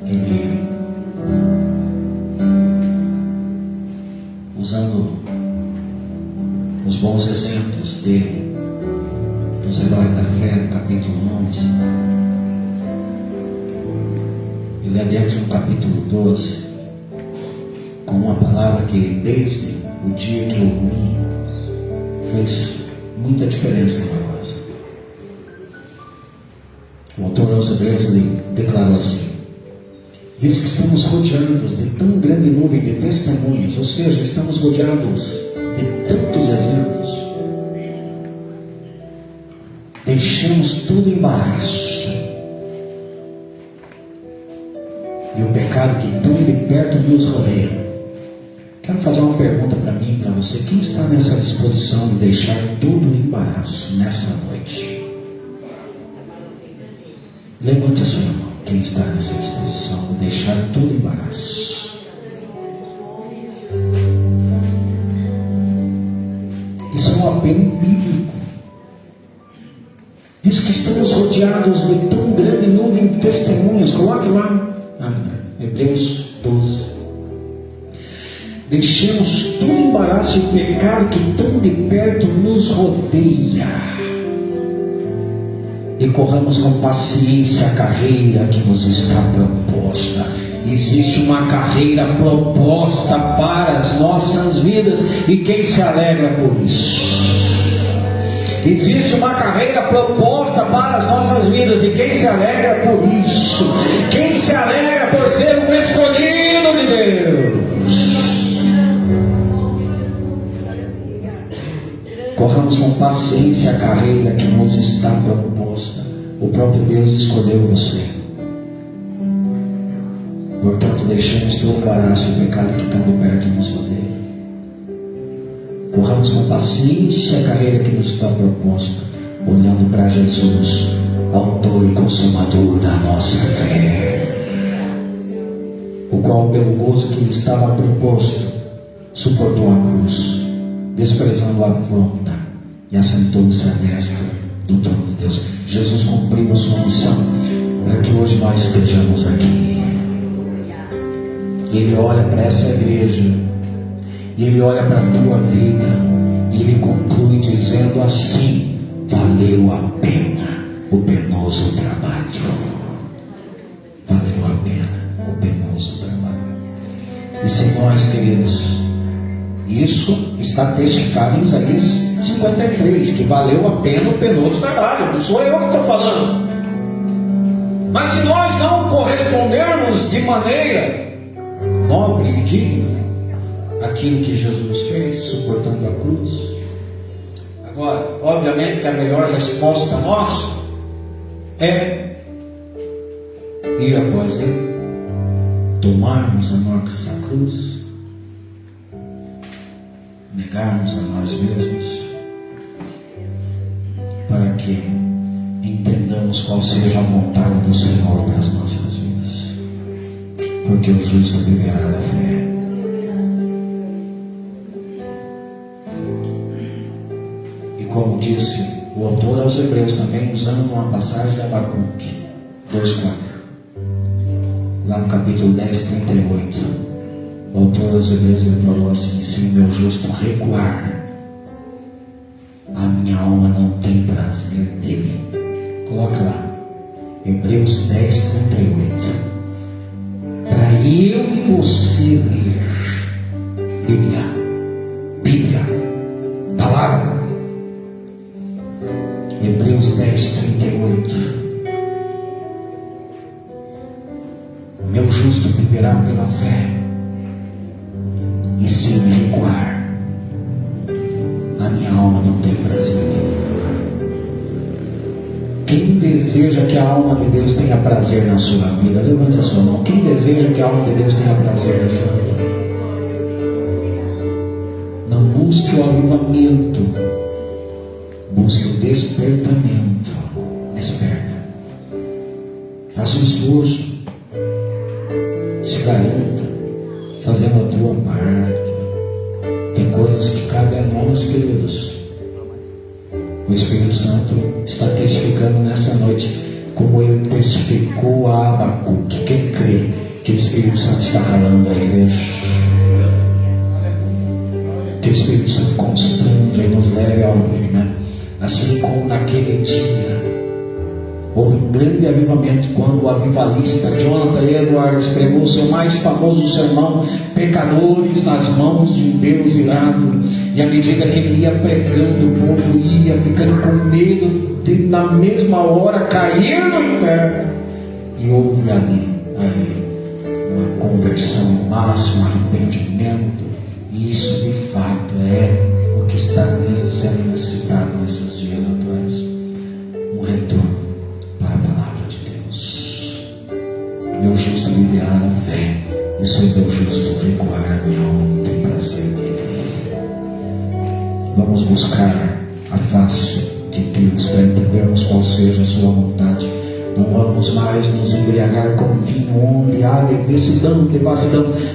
ele, usando os bons exemplos dele, dos heróis da fé, no capítulo 11, ele adentra no capítulo 12 com uma palavra que desde o dia que eu li fez muita diferença no meu coração. O autor aos Hebreus, ele declarou assim: visto que estamos rodeados de tão grande nuvem de testemunhas, ou seja, estamos rodeados de tantos exemplos, deixamos todo embaraço e o pecado que tão de perto nos rodeia. Quero fazer uma pergunta para mim e para você: quem está nessa disposição de deixar todo o embaraço nessa noite? Levante a sua mão. Quem está nessa disposição de deixar todo embaraço? Isso é um apelo bíblico. que estamos rodeados de tão grande nuvem de testemunhas. Coloque lá, Hebreus 12. Deixemos todo embaraço e pecado que tão de perto nos rodeia, e corramos com paciência a carreira que nos está proposta. Existe uma carreira proposta para as nossas vidas, e quem se alegra por isso? Existe uma carreira proposta para as nossas vidas, e quem se alegra por isso? Quem se alegra por ser um escolhido de Deus? Corramos com paciência a carreira que nos está proposta. O próprio Deus escolheu você. Portanto, deixemos todo embaraço e pecado que tão de perto nos rodeia. Corramos com paciência a carreira que nos está proposta, olhando para Jesus, autor e consumador da nossa fé, o qual, pelo gozo que lhe estava proposto, suportou a cruz, desprezando a afronta, e assentou-se à destra do trono de Deus. Jesus cumpriu a sua missão para que hoje nós estejamos aqui. Ele olha para essa igreja, e Ele olha para a tua vida, e Ele conclui dizendo assim: valeu a pena o penoso trabalho. Valeu a pena o penoso trabalho. E se nós, queridos, isso está testificado em Isaías 53, que valeu a pena o penoso trabalho. Não sou eu que estou falando. Mas se nós não correspondermos de maneira nobre e digna aquilo que Jesus fez, suportando a cruz, agora, obviamente que a melhor resposta nossa é ir após Ele, tomarmos a nossa cruz, negarmos a nós mesmos, para que entendamos qual seja a vontade do Senhor para as nossas vidas, porque o justo viverá da fé. E como disse o autor aos Hebreus, também usando uma passagem de Abacuque 2:4, lá no capítulo 10, 38, o autor aos Hebreus, ele falou assim: se o meu justo recuar, a minha alma não tem prazer nele. Coloca lá, Hebreus 10, 38. Para eu e você ler Bíblia, palavra. Hebreus 10, 38. Meu justo viverá pela fé, e se me recuar, a minha alma não tem prazer nele. Quem deseja que a alma de Deus tenha prazer na sua vida, levante a sua mão. Quem deseja que a alma de Deus tenha prazer na sua vida? Não busque o avivamento, busque o despertamento. Desperta. Faça um esforço, se garanta, fazendo a tua parte. Tem coisas que cabem a nós, queridos. O Espírito Santo está testificando nessa noite, como ele testificou a Abacuque. Quem crê que o Espírito Santo está falando à igreja? Que o Espírito Santo constrange e nos leve ao reino, assim como naquele dia houve um grande avivamento quando o avivalista Jonathan Edwards pregou o seu mais famoso sermão, Pecadores nas Mãos de um Deus Irado. E à medida que ele ia pregando, o povo ia ficando com medo de na mesma hora cair no inferno. E houve ali uma conversão máxima, um arrependimento. E isso de fato é o que está sendo necessitado nesses dias atuais. Um retorno para a palavra de Deus. Meu justo viverá na fé, e se o meu justo recuar, a minha alma não tem prazer nele. Vamos buscar a face de Deus para entendermos qual seja a sua vontade. Não vamos mais nos embriagar com vinho onde há devassidão,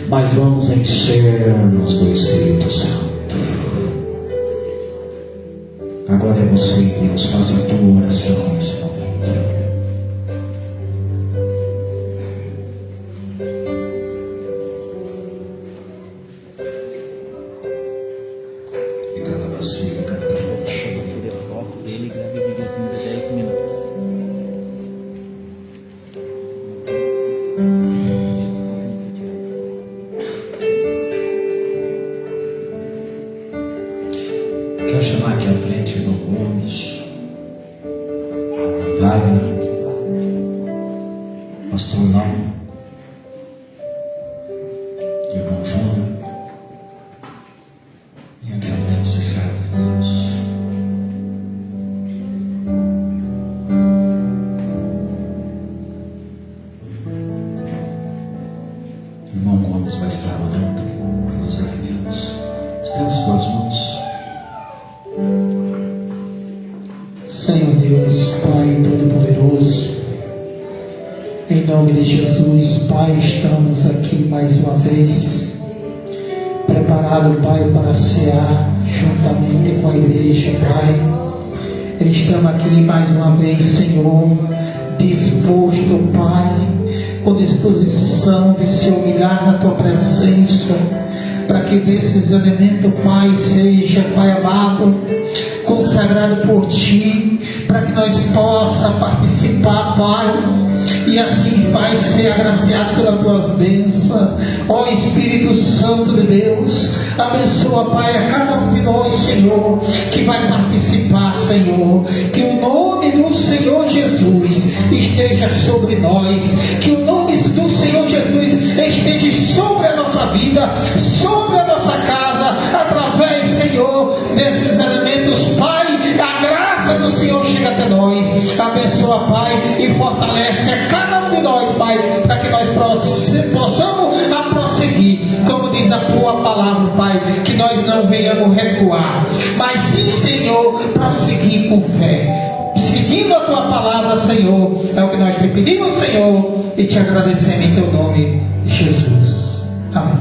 mas vamos encher-nos do Espírito Santo. Agora é você e Deus, faz a tua oração nesse momento. Wagner, pastor Lauro, irmão Júnior, e aquela mulher necessária de Deus. Irmão Gomes vai estar orando pelos elementos. Estenda as suas mãos. Senhor Deus, Pai Todo-Poderoso, em nome de Jesus, Pai, estamos aqui mais uma vez, preparado, Pai, para cear juntamente com a igreja, Pai. Estamos aqui mais uma vez, Senhor, disposto, Pai, com disposição de se humilhar na Tua presença, para que desses elementos, Pai, seja, Pai amado, consagrado por Ti, para que nós possa participar, Pai, e assim, Pai, ser agraciado pelas Tuas bênçãos. Ó Espírito Santo de Deus, abençoa, Pai, a cada um de nós, Senhor, que vai participar, Senhor, que o nome do Senhor Jesus esteja sobre nós, que o nome do Senhor Jesus esteja sobre a nossa vida, sobre a nossa casa, através, Senhor, desses elementos, Pai. A graça do Senhor chega até nós. Abençoa, Pai, e fortalece a cada um de nós, Pai, para que nós possamos prosseguir, como diz a Tua palavra, Pai, que nós não venhamos recuar, mas sim, Senhor, prosseguir com fé, seguindo a Tua palavra, Senhor. É o que nós te pedimos, Senhor, e te agradecemos em Teu nome, Jesus. Amém.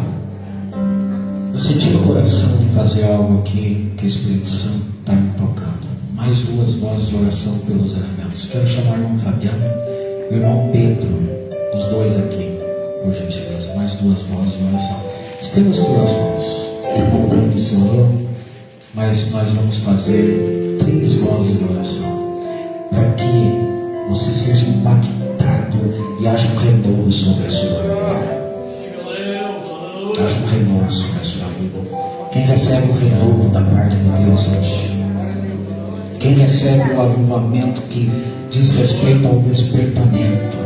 Eu senti no coração de fazer algo aqui que o Espírito Santo está me tocando. Mais duas vozes de oração pelos elementos. Quero chamar o irmão Fabiano e o irmão Pedro, os dois aqui, por gentileza. Mais duas vozes de oração. Estenda as tuas mãos. O irmão Gomes orou, mas nós vamos fazer 3 vozes de oração, para que você seja impactado e haja um renovo sobre a sua vida. Haja um renovo sobre a sua vida. Quem recebe o renovo da parte de Deus hoje? Quem recebe o avivamento que diz respeito ao despertamento?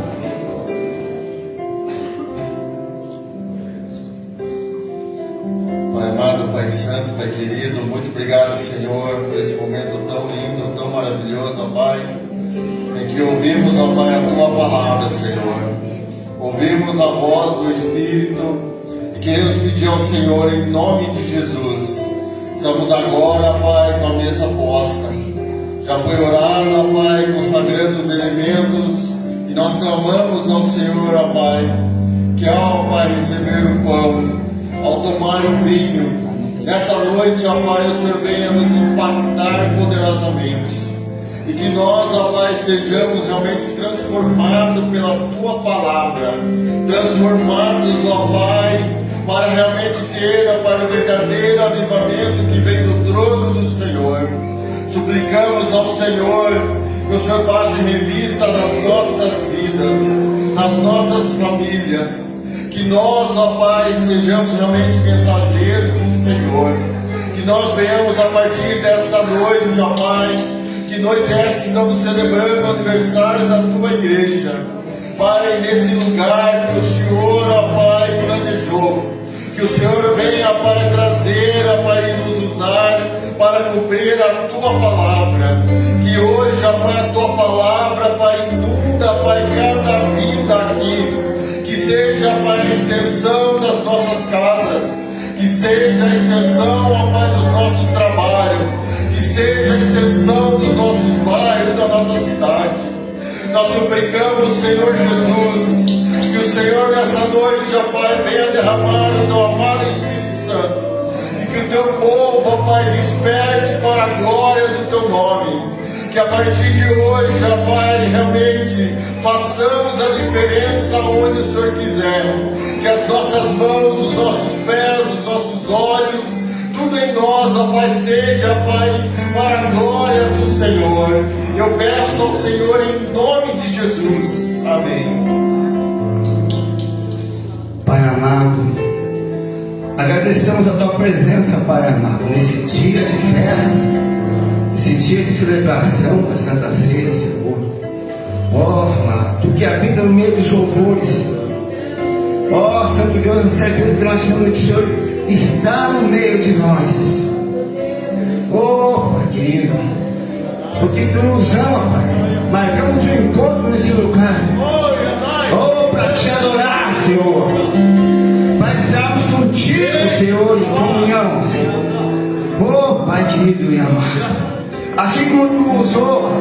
Pai amado, Pai santo, Pai querido, muito obrigado, Senhor, por esse momento tão lindo, tão maravilhoso, ó Pai, em que ouvimos, ó Pai, a Tua palavra, Senhor. Ouvimos a voz do Espírito e queremos pedir ao Senhor, em nome de Jesus. Estamos agora, Pai, com a mesa posta. Já foi orado, ó Pai, consagrando os elementos, e nós clamamos ao Senhor, ó Pai, que ao Pai receber o pão, ao tomar o vinho, nessa noite, ó Pai, o Senhor venha nos impactar poderosamente, e que nós, ó Pai, sejamos realmente transformados pela Tua palavra, transformados, ó Pai, para realmente ter, ó Pai, o verdadeiro avivamento que vem do trono do Senhor. Suplicamos ao Senhor que o Senhor passe revista nas nossas vidas, nas nossas famílias, que nós, ó Pai, sejamos realmente mensageiros do Senhor, que nós venhamos a partir dessa noite, ó Pai, que noite esta estamos celebrando o aniversário da Tua igreja, Pai, nesse lugar que o Senhor, ó Pai, planejou, que o Senhor venha, Pai, trazer, ó Pai, e nos usar para cumprir a Tua palavra, que hoje, ó Pai, a Tua palavra, Pai, inunda, Pai, cada vida aqui, que seja, Pai, a extensão das nossas casas, que seja a extensão, ó Pai, dos nossos trabalhos, que seja a extensão dos nossos bairros, da nossa cidade. Nós suplicamos, Senhor Jesus, que o Senhor nessa noite, ó Pai, venha derramar o Teu amado Espírito Santo, e que o Teu povo, ó Pai, desperte para a glória do Teu nome, que a partir de hoje, ó Pai, realmente façamos a diferença onde o Senhor quiser, que as nossas mãos, os nossos pés, os nossos olhos, tudo em nós, ó Pai, seja, Pai, para a glória do Senhor. Eu peço ao Senhor em nome de Jesus. Amém. Pai amado, agradecemos a Tua presença, Pai amado, nesse dia de festa, nesse dia de celebração da Santa Ceia, Senhor. habita no meio dos louvores. Ó Santo Deus, a certeza que nós estamos, o Senhor está no meio de nós. Oh, Pai querido, porque Tu nos ama, Pai. Marcamos um encontro nesse lugar. Oh, para Te adorar, Senhor. Para estarmos contigo, Senhor, em comunhão, Senhor. Oh, Pai querido e amado. Assim como Tu usou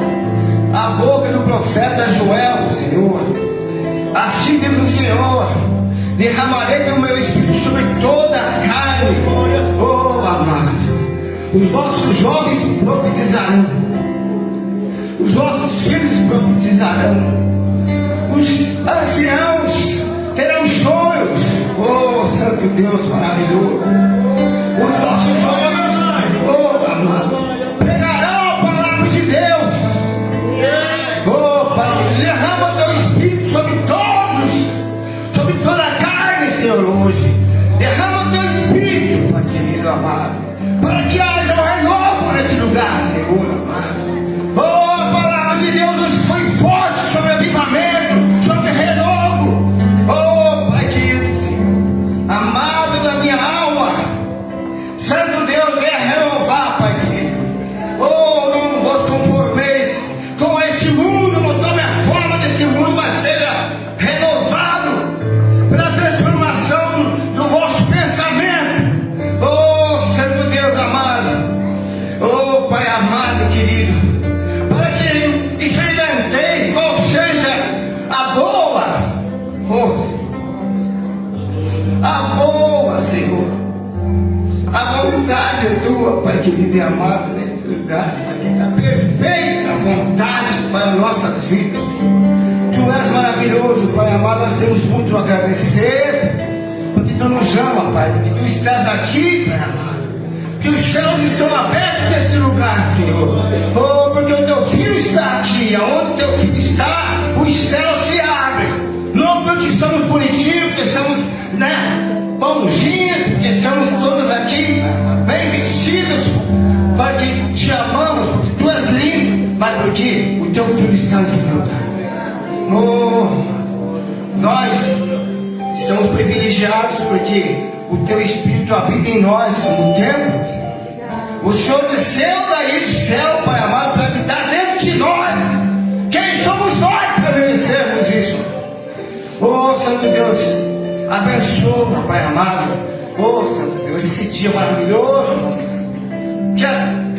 a boca do profeta Joel, Senhor, assim diz o Senhor: derramarei do meu Espírito sobre toda a carne. Oh, amado, os vossos jovens profetizarão, os vossos filhos profetizarão, os anciãos terão sonhos. Oh, Santo Deus maravilhoso, os vossos jovens, oh, amado, pregarão a palavra de Deus. Oh, Pai, derrama o Teu Espírito sobre todos, sobre toda a carne, Senhor, hoje. Derrama o Teu Espírito, Pai querido amado, para que haja um renovo nesse lugar, Senhor amado. Oh, a palavra de Deus hoje foi forte sobre avivamento, sobre renovo. Oh, Pai querido, Senhor, amado da minha alma, Santo Deus, venha renovar, Pai querido. Oh, não vos conformeis com esse mundo, não tome a forma desse mundo, mas seja renovado pela transformação do vosso pensamento. Oh, Santo Deus amado, oh, Pai amado querido, para que experimenteis qual seja a boa, Senhor, a vontade é Tua, Pai querido e amado, nesse lugar, Pai querido, a perfeita vontade para nossas vidas. Tu és maravilhoso, Pai amado, nós temos muito a agradecer, porque Tu nos ama, Pai, porque Tu estás aqui, Pai amado, que os céus estão abertos nesse lugar, Senhor. Oh, porque o Teu Filho está aqui, aonde o Teu Filho está, os céus se abrem, não porque somos bonitinhos, porque somos, bonzinhos, porque estamos todos aqui bem vestidos, porque Te amamos, porque Tu és lindo, mas porque o Teu Filho está nesse lugar. Oh, nós estamos privilegiados porque o Teu Espírito habita em nós no templo. O Senhor desceu daí do céu, Pai amado, para habitar dentro de nós. Quem somos nós para merecermos isso? Oh, Santo Deus, abençoa, Pai amado. Oh, Santo Deus, esse dia maravilhoso, que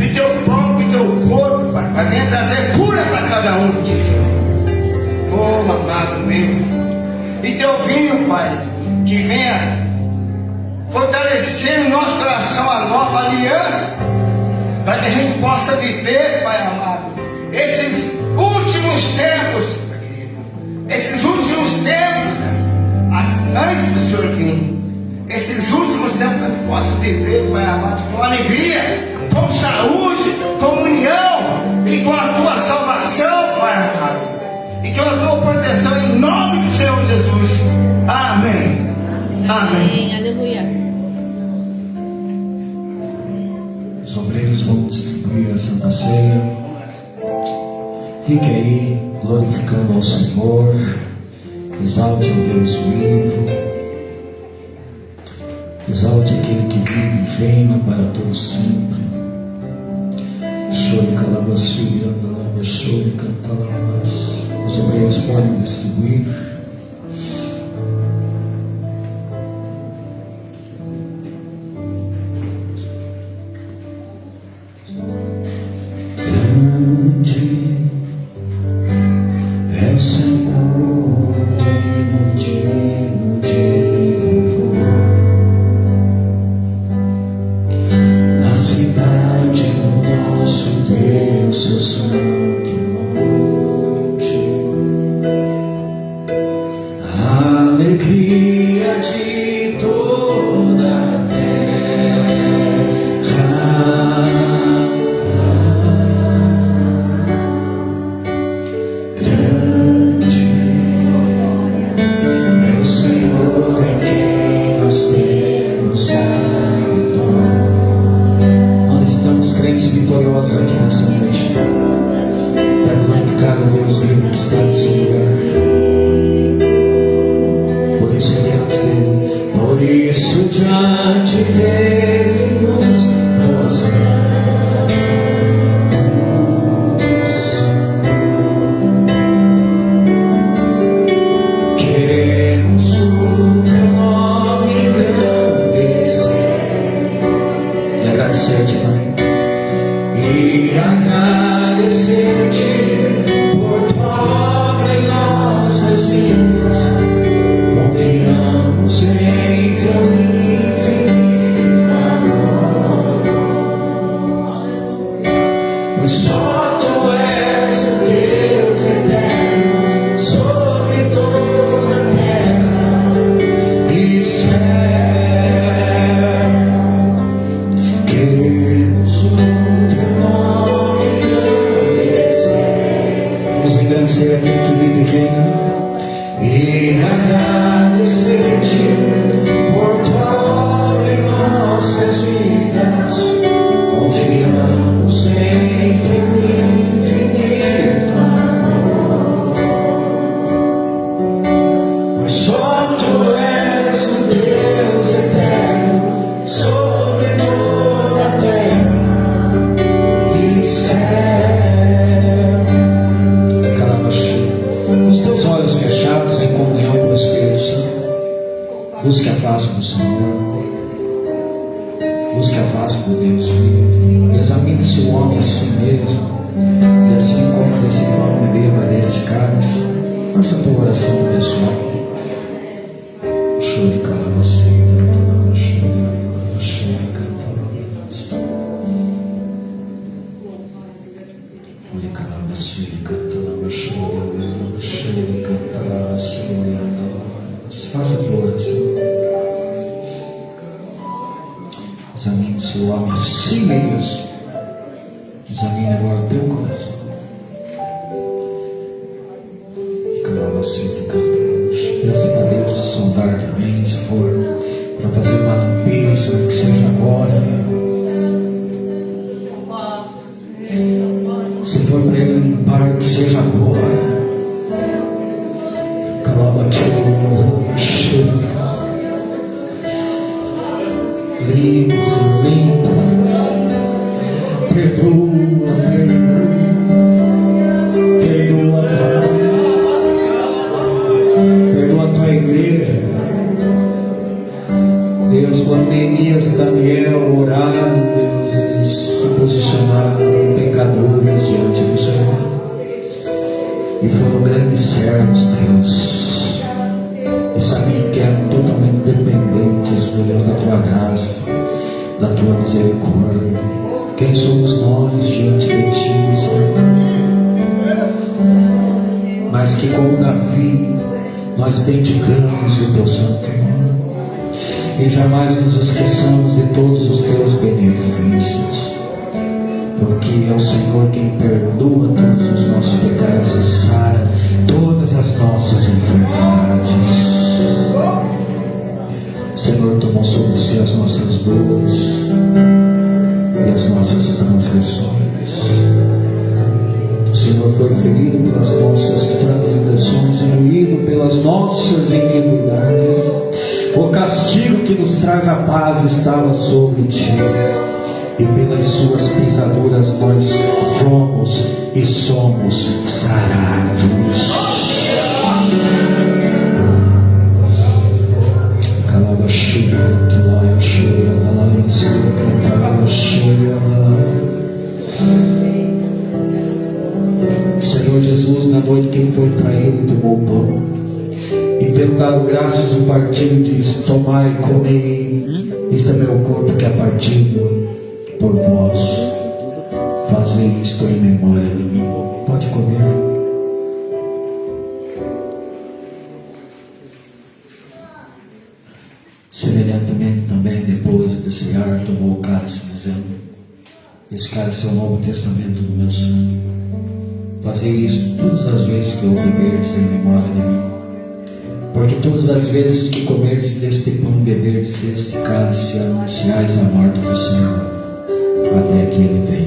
o Teu pão e o Teu corpo, Pai, vai vir trazer cura para cada um aqui, Senhor. Oh, amado meu, e Teu vinho, Pai, que venha fortalecer no nosso coração a nova aliança, para que a gente possa viver, Pai amado, esses últimos tempos, Pai querido, esses últimos tempos, antes do Senhor vir, esses últimos tempos que a gente possa viver, Pai amado, com alegria, com saúde, comunhão e com a Tua salvação, Pai amado, e com a Tua proteção, em nome do Senhor Jesus. Amém. Amém. Aleluia. Os obreiros vão distribuir a Santa Ceia. Fique aí glorificando ao Senhor. Exalte o Deus vivo. Exalte aquele que vive e reina para todo sempre. Chore calabasura, chore cantalabas. Os obreiros podem distribuir. Grande é o Senhor, digno de louvor. Na cidade do nosso Deus, seu santo monte, a alegria de toda a terra. Grande é o Senhor em quem nós temos a vitória. Nós estamos crentes vitoriosos aqui nessa noite, para glorificar o Deus vivo que está nesse lugar. esperança é aquele que vive e reina. E agradecer-te por tua obra em nossas vidas. Confiamos em teu infinito amor. Pois só tu és o Deus eterno sobre toda a terra e céu. Com os teus olhos fechados em comunhão com o Espírito Santo, busque a face do Senhor, busque a face do Deus vivo. Examine-se o homem a si mesmo, e assim como desse pão e beba deste cálice. Faça a tua oração pessoal. Chore, calabaceta, chore, calabaceta. Olhe, calabaceta, calabaceta. Faça a tua oração. Examine-se o homem a si mesmo. Examine agora o teu coração. Peça para Deus te sondar também, se for para fazer uma limpeza, que seja agora. Se for para Ele limpar, que seja agora. Limpa, limpa, perdoa, perdoa a tua igreja. Deus, quando Neemias e Daniel oraram, Deus, eles se posicionaram como pecadores diante do Senhor e foram grandes servos, Deus, e sabiam que eram totalmente dependentes, meu Deus, da tua graça, da tua misericórdia. Quem somos nós diante de ti, Senhor? Mas que como Davi, nós bendigamos o teu santo nome e jamais nos esqueçamos de todos os teus benefícios, porque é o Senhor quem perdoa todos os nossos pecados e sara todas as nossas enfermidades. O Senhor tomou sobre si as nossas dores e as nossas transgressões. O Senhor foi ferido pelas nossas transgressões e moído pelas nossas iniquidades. O castigo que nos traz a paz estava sobre ti, e pelas suas pisaduras nós fomos e somos sarados. Senhor Jesus, na noite que ele foi traído, tomou o pão e, tendo dado graças, o partido diz: tomai e comei, este é meu corpo que é partido por vós, fazei isto em memória de mim. Pode comer. Semelhantemente também, depois de cear, tomou o cálice, dizendo: esse cálice é o Novo Testamento do meu sangue. Fazei isto todas as vezes que eu beberdes em memória de mim. Porque todas as vezes que comerdes deste pão e beberdes deste cálice, anunciais a morte do Senhor, até que Ele venha.